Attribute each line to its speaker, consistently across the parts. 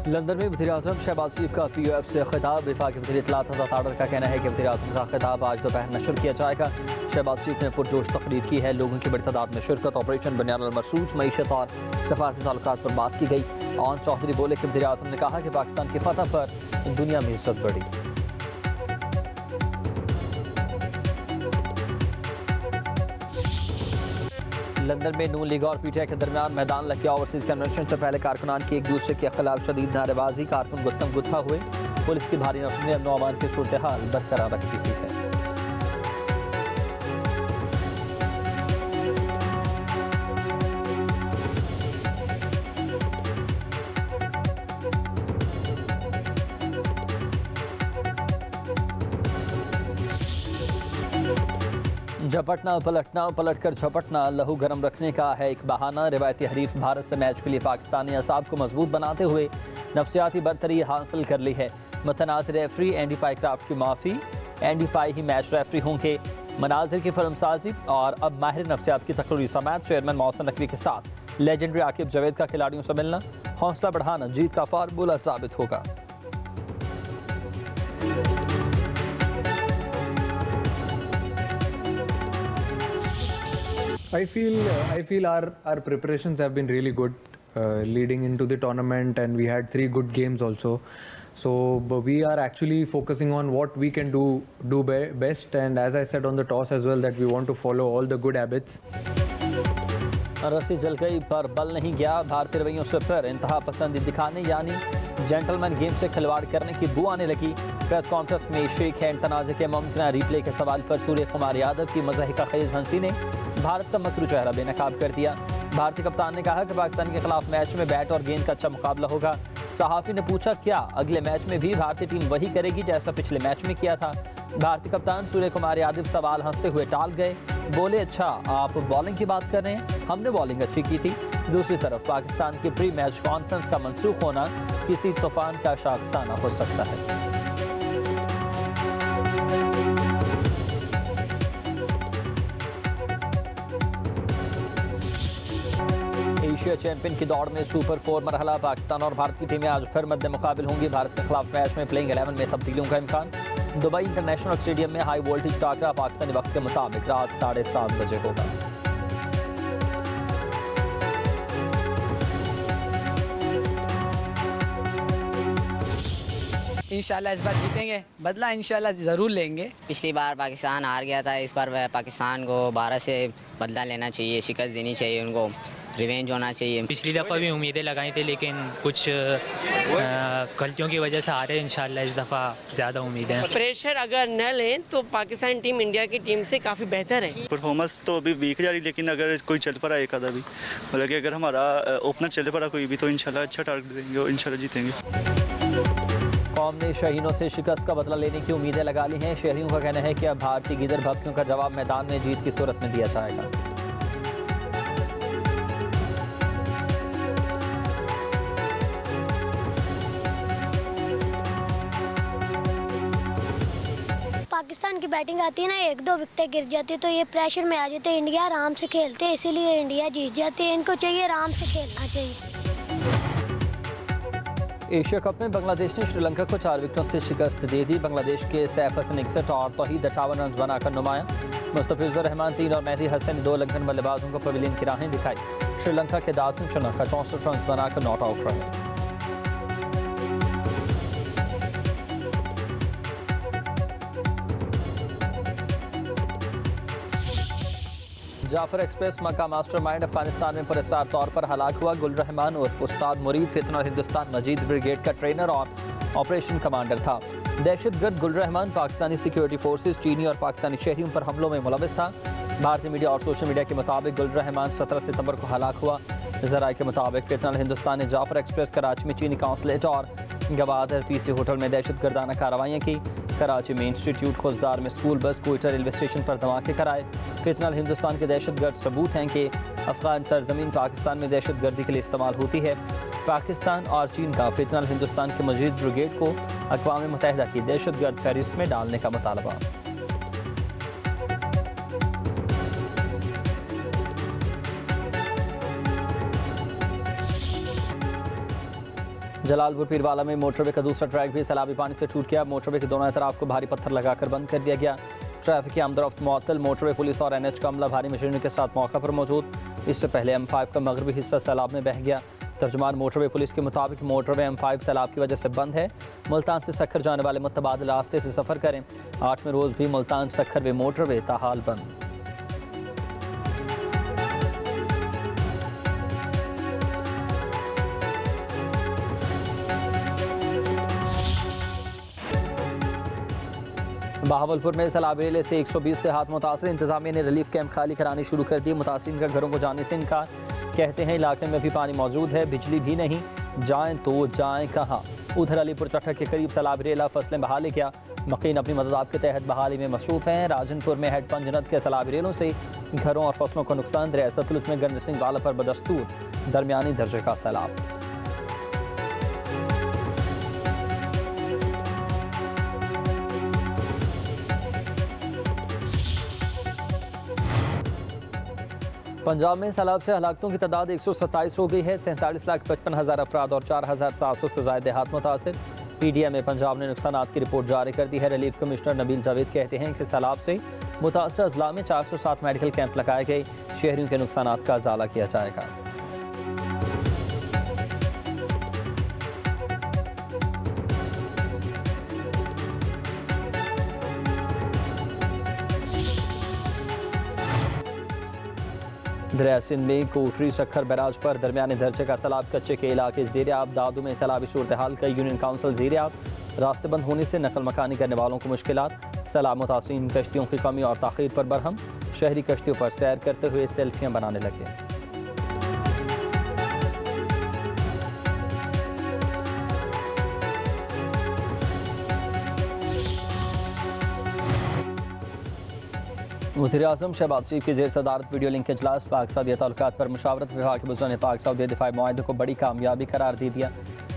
Speaker 1: London में वज़ीर-ए-आज़म शहबाज शरीफ का POF से खिताब। वफाक वज़ीर इत्तलात हज़रत ताडर का कहना है कि वज़ीर-ए-आज़म का खिताब आज दोपहर नशर किया जाएगा। शहबाज शरीफ ने पुरजोश तकरीर की है, लोगों की बड़ी तादाद में शिरकत, ऑपरेशन बुनियाद मरसूस, मईशत और सफारती ताल्लुकात पर बात की गई। आन चौधरी बोले कि वज़ीर-ए-आज़म ने कहा कि पाकिस्तान की फतह पर दुनिया में इज्जत बढ़ी। लंदन में नून लीग और PTI के दरमियान मैदान लग गया। ओवरसीज कन्वेंशन से पहले कारकुनान की एक दूसरे के खिलाफ शदीद नारेबाजी, कारकुन गुत्थम गुत्था हुए। पुलिस की भारी नफरत ने अमन अमान की सूरत हाल बरकरार रखी हुई है। झपटना पलटना, पलटकर झपटना लहू गर्म रखने का है एक बहाना। रिवायती हरीफ भारत से मैच के लिए पाकिस्तानी असाब को मजबूत बनाते हुए नफसियाती बरतरी हासिल कर ली है। मतनात रेफरी एंडी पाइक्राफ्ट की माफ़ी, एंडी पाई ही मैच रेफरी होंगे। मनाजिर की फिल्मसाजी और अब माहिर नफसियात की तकरीरी समात। चेयरमैन मोहसिन नकवी के साथ लेजेंडरी आकिब जावेद का खिलाड़ियों से मिलना, हौसला बढ़ाना जीत का फार्मूला साबित होगा।
Speaker 2: I feel our preparations have been really good leading into the tournament, and we had 3 good games also. So but we are actually focusing on what we can do best, and as I said on the toss as well, that we want to follow all the good habits.
Speaker 1: रस्सी जल गई पर बल नहीं गया। भारतीय रवैयों से फिर इंतहा पसंदी दिखाने यानी जेंटलमैन गेम से खिलवाड़ करने की बू आने लगी। प्रेस कॉन्फ्रेंस में शेख हैंड तनाज़े के मुमकिन रिप्ले के सवाल पर सूर्य कुमार यादव की मज़ाहिका ख़ेज़ हंसी ने भारत का मकरू चेहरा बेनकाब कर दिया। भारतीय कप्तान ने कहा कि पाकिस्तान के खिलाफ मैच में बैट और गेंद का अच्छा मुकाबला होगा। सहाफ़ी ने पूछा क्या अगले मैच में भी भारतीय टीम वही करेगी जैसा पिछले मैच में किया था। भारतीय कप्तान सूर्य कुमार यादव सवाल हंसते हुए टाल गए। बोले अच्छा आप बॉलिंग की बात कर रहे हैं, हमने बॉलिंग अच्छी की थी। दूसरी तरफ पाकिस्तान की प्री मैच कॉन्फ्रेंस का मनसूख होना किसी तूफान का शाखसाना हो सकता है। एशिया चैंपियन की दौड़ में सुपर 4 मरहला। पाकिस्तान और भारत की टीमें आज फिर मद्दे मुकाबिल होंगी। भारत के खिलाफ मैच में प्लेइंग 11 में तब्दीलियों का इम्कान। दुबई इंटरनेशनल स्टेडियम में हाई वोल्टेज टाकरा पाकिस्तानी वक्त के मुताबिक रात 7:30 बजे होगा।
Speaker 3: इंशाल्लाह इस बार जीतेंगे, बदला इंशाल्लाह ज़रूर लेंगे।
Speaker 4: पिछली बार पाकिस्तान हार गया था, इस बार पाकिस्तान को भारत से बदला लेना चाहिए, शिकस्त देनी चाहिए, उनको रिवेंज होना चाहिए।
Speaker 5: पिछली दफ़ा भी उम्मीदें लगाई थी लेकिन कुछ गलतियों की वजह से हारे। इंशाल्लाह इस दफ़ा ज़्यादा उम्मीदें हैं।
Speaker 6: प्रेशर अगर न लें तो पाकिस्तान टीम इंडिया की टीम से काफ़ी बेहतर है।
Speaker 7: परफॉर्मेंस तो अभी वीक जा रही, लेकिन अगर कोई चल पड़ा एक आधा भी, मतलब कि अगर हमारा ओपनर चल पड़ा कोई भी, तो इंशाल्लाह अच्छा टारगेट देंगे और इंशाल्लाह जीतेंगे।
Speaker 1: कौम ने शहीनों से शिकस्त का बदला लेने की उम्मीदें लगा ली हैं। शहरियों का कहना है कि अब भारतीय गिदर भक्तियों का जवाब मैदान में जीत की सूरत में दिया जाएगा।
Speaker 8: पाकिस्तान की बैटिंग आती है ना, 1-2 विकेटें गिर जाती है तो ये प्रेशर में आ जाते हैं। इंडिया आराम से खेलते हैं, इसीलिए इंडिया जीत जाती है। इनको चाहिए आराम से खेलना चाहिए।
Speaker 1: एशिया कप में बांग्लादेश ने श्रीलंका को 4 विकेटों से शिकस्त दे दी। बांग्लादेश के सैफ हसन 61 और तौहीद 58 रन बनाकर नुमाया। मुस्तफिजुर रहमान 3 और मेहदी हसन ने 2 लंघन बल्लेबाजों को पवेलियन की राहें दिखाई। श्रीलंका के दासन शनाका 64 रन बनाकर नॉट आउट रहे। जाफर एक्सप्रेस मक्का मास्टरमाइंड अफगानिस्तान में पुरस्कार तौर पर हलाक हुआ। गुल रहमान उर्फ उस्ताद मुरीद फितना हिंदुस्तान मजीद ब्रिगेड का ट्रेनर और ऑपरेशन कमांडर था। दहशतगर्द गुल रहमान पाकिस्तानी सिक्योरिटी फोर्सेस, चीनी और पाकिस्तानी शहरियों पर हमलों में मुलविस था। भारतीय मीडिया और सोशल मीडिया के मुताबिक गुल रहमान 17 सितंबर को हलाक हुआ। ज़राए के मुताबिक फितना हिंदुस्तान ने जाफर एक्सप्रेस कराची में चीनी कौंसलेट और गवादर PC होटल में दहशतगर्दाना कार्रवाइयाँ की। कराची में इंस्टीट्यूट खोजदार में school bus, Quetta railway station पर धमाके कराए। फितना हिंदुस्तान के दहशतगर्द सबूत हैं कि अफगान सरजमीन पाकिस्तान में दहशतगर्दी के लिए इस्तेमाल होती है। पाकिस्तान और चीन का फितना हिंदुस्तान के मजीद ब्रिगेड को अक़वाम मुत्तहिदा की दहशतगर्द फहरिस्त में डालने का मुतालबा। जलालपुर पीरवाला में मोटरवे का दूसरा ट्रैक भी सैलाबी पानी से टूट गया। मोटरवे के दोनों तरफ को भारी पत्थर लगाकर बंद कर दिया गया। ट्रैफिक की आमदरफ्त मुअत्तल। मोटरवे पुलिस और NH का अमला भारी मशीनरी के साथ मौका पर मौजूद। इससे पहले M5 का मगरबी हिस्सा सैलाब में बह गया। तर्जुमान मोटरवे पुलिस के मुताबिक मोटरवे M5 सैलाब की वजह से बंद है। मुल्तान से सक्खर जाने वाले मुतबादिल रास्ते से सफ़र करें। 8वें रोज़ भी मुल्तान सक्खर वे मोटरवे ताहाल बंद। बहावलपुर में सैलाब रेले से 120 देहात मुतासर। इंतजामिया ने रिलीफ कैंप खाली करानी शुरू कर दी। मुतासरीन का घरों को जाने से इनकार। कहते हैं इलाके में भी पानी मौजूद है, बिजली भी नहीं, जाएं तो जाएं कहाँ। उधर अलीपुर चट्टा के करीब सैलाब रेला फसलें बहा ले गया। मकीन अपनी मदद के तहत बहाली में मसरूफ हैं। राजनपुर में हेड पंजनत के सैलाब रेलों से घरों और फसलों को नुकसान। दरिया सतलुज में गंज सिंह वाला पर बदस्तूर दरमियानी दर्जे का सैलाब। पंजाब में सैलाब से हलाकतों की तादाद 127 हो गई है। 43,55,000 अफराद और 4,700 से ज़ायद देहात मुतासर। PDM में पंजाब ने नुकसानात की रिपोर्ट जारी कर दी है। रिलीफ कमिश्नर नबील जावेद कहते हैं कि सैलाब से मुतासर अजला में 407 मेडिकल कैंप लगाए गए। शहरियों के नुकसानात का इजाला किया जाएगा। दरिया सिंध में कोटरी सक्खर बैराज पर दरमियाने दर्जे का सैलाब। कच्चे के इलाके ज़ेर-ए-आब। दादू में सैलाबी सूरत हाल का यूनियन काउंसिल ज़ेर-ए-आब। रास्ते बंद होने से नकल मकानी करने वालों को मुश्किलात। सैलाब मुतासिरीन कश्तियों की कमी और ताख़ीर पर बरहम। शहरी कश्तियों पर सैर करते हुए सेल्फियाँ बनाने लगे। वज़ीर-ए-आज़म शहबाज शरीफ की ज़ेर सदारत वीडियो लिंक इजलास। पाक सऊदी ताल्लुकात पर मुशावरत विभाग के बुज़ुर्गों ने पाक सऊदी दिफाई मुआहदे को बड़ी कामयाबी करार दे दिया।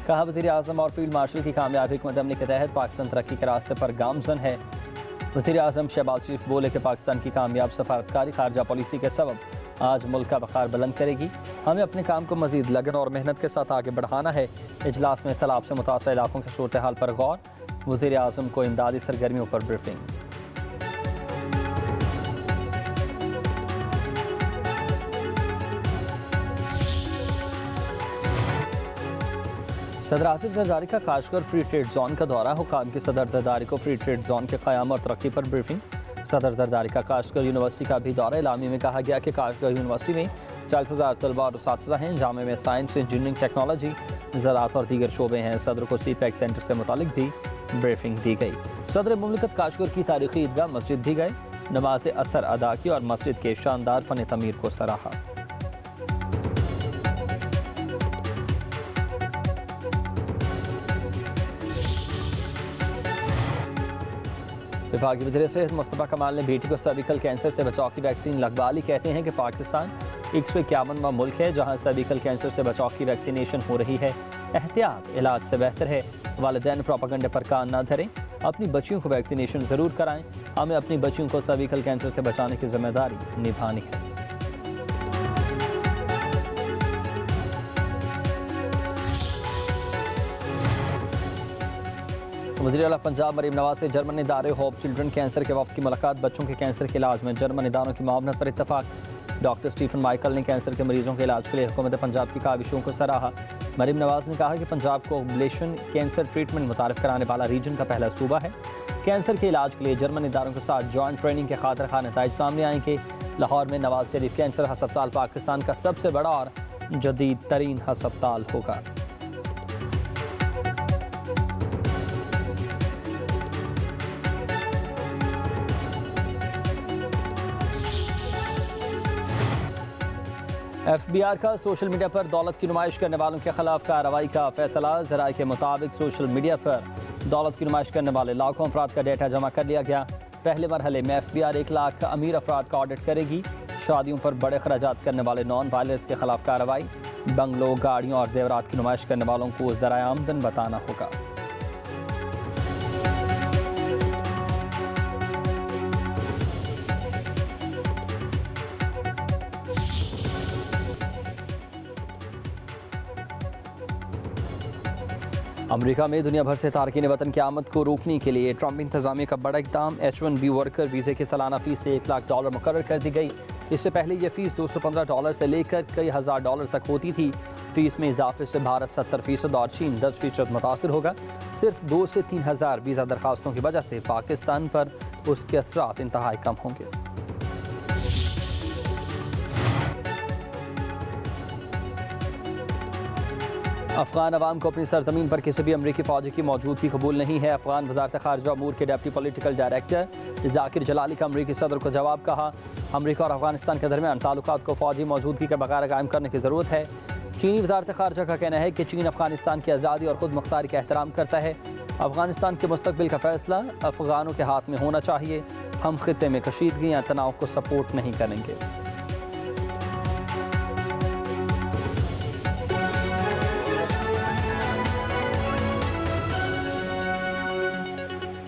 Speaker 1: कहा वज़ीर-ए-आज़म और फील्ड मार्शल की कामयाबी हिकमत अमली के तहत पाकिस्तान तरक्की के रास्ते पर गामज़न है। वज़ीर-ए-आज़म शहबाज शरीफ बोले कि पाकिस्तान की कामयाब सफारतकारी खारजा पॉलिसी के सबब आज मुल्क का वक़ार बुलंद करेगी। हमें अपने काम को मज़ीद लगन और मेहनत के साथ आगे बढ़ाना है। इजलास में सैलाब से मुतासर इलाकों के सूरत हाल पर गौर। वज़ीर-ए-आज़म को इमदादी सरगर्मियों पर ब्रीफिंग। सदर आसिफ जरदारी का काशगर फ्री ट्रेड जोन का दौरा। हुकाम की सदर जरदारी को फ्री ट्रेड जोन के क़याम और तरक्की पर ब्रीफिंग। सदर जरदारी का काशगर यूनिवर्सिटी का भी दौरा। इलामी में कहा गया कि काशगर यूनिवर्सिटी में 40,000 तलबा और उस्ताद हैं। जामे में साइंस, इंजीनियरिंग, टेक्नोलॉजी, ज़राअत और दीगर शोबे हैं। सदर को CPEC सेंटर से मुतालिक भी ब्रीफिंग दी गई। सदर मुमलिकत काशगर की तारीखी ईदगाह मस्जिद भी गए। नमाज असर अदा की और मस्जिद के शानदार फन तमीर को सराहा। विभागीय वज़ीर सेहत मुस्तफ़ा कमाल ने बेटी को सर्विकल कैंसर से बचाव की वैक्सीन लगवा ली। कहते हैं कि पाकिस्तान 151वां मुल्क है जहां सर्विकल कैंसर से बचाव की वैक्सीनेशन हो रही है। एहतियात इलाज से बेहतर है। वालिदैन प्रोपेगेंडा पर कान न धरें। अपनी बच्चियों को वैक्सीनेशन ज़रूर कराएं। हमें अपनी बच्चियों को सर्विकल कैंसर से बचाने की जिम्मेदारी निभानी है। वज़ीर आला पंजाब मरीम नवाज से जर्मन इदारे होप चिल्ड्रन कैंसर के वफ़द की मुलाकात। बच्चों के कैंसर के इलाज में जर्मन इदारों की मावनत पर इत्तफाक। डॉक्टर स्टीफन माइकल ने कैंसर के मरीजों के इलाज के लिए हुकूमत पंजाब की काविशों को सराहा। मरीम नवाज ने कहा कि पंजाब को ओबुलेशन कैंसर ट्रीटमेंट मुतारिफ कराने वाला रीजन का पहला सूबा है। कैंसर के इलाज के लिए जर्मन इदारों के साथ जॉइंट ट्रेनिंग के खातिर खा नताइज सामने आएंगे। लाहौर में नवाज शरीफ कैंसर हस्पताल पाकिस्तान का सबसे बड़ा और जदीद तरीन हस्पताल होगा। FBR का सोशल मीडिया पर दौलत की नुमाइश करने वालों के खिलाफ कार्रवाई का फैसला। ज़राए के मुताबिक सोशल मीडिया पर दौलत की नुमाइश करने वाले लाखों अफराद का डेटा जमा कर लिया गया। पहले मरहले में FBR 1 लाख अमीर अफराद का ऑडिट करेगी। शादियों पर बड़े खर्चात करने वाले नॉन वायलेंस के खिलाफ कार्रवाई। बंगलों, गाड़ियों और जेवरात की नुमाइश करने वालों को ज़राए आमदन बताना होगा। अमेरिका में दुनिया भर से तारकीन वतन की आमद को रोकने के लिए ट्रंप इंतजामिया का बड़ा इक़दाम। H1B वर्कर वीज़े की सालाना फ़ीस से $1 लाख मुकर्रर कर दी गई। इससे पहले यह फ़ीस $215 से लेकर कई हज़ार डॉलर तक होती थी। फ़ीस में इजाफे से भारत 70% और चीन 10% मुतासर होगा। सिर्फ 2 से 3 हज़ार वीज़ा दरखास्तों की वजह से पाकिस्तान पर उसके असरात इंतहाई कम होंगे। अफगान अवाम को अपनी सरजमीन पर किसी भी अमरीकी फ़ौजी की मौजूदगी कबूल नहीं है। अफगान वज़ारत ख़ारजा अमूर के डेप्टी पॉलिटिकल डायरेक्टर जाकिर जलाली का अमरीकी सदर को जवाब। कहा, अमरीका और अफगानिस्तान के दरमियान ताल्लुकात को फ़ौजी मौजूदगी के बगैर कायम करने की ज़रूरत है। चीनी वज़ारत ख़ारजा का कहना है कि चीन अफगानिस्तान की आज़ादी और खुद मुख्तारी का एहतराम करता है। अफगानिस्तान के मुस्तकबिल का फ़ैसला अफगानों के हाथ में होना चाहिए। हम ख़ित्ते में कशीदगी या तनाव को सपोर्ट नहीं करेंगे।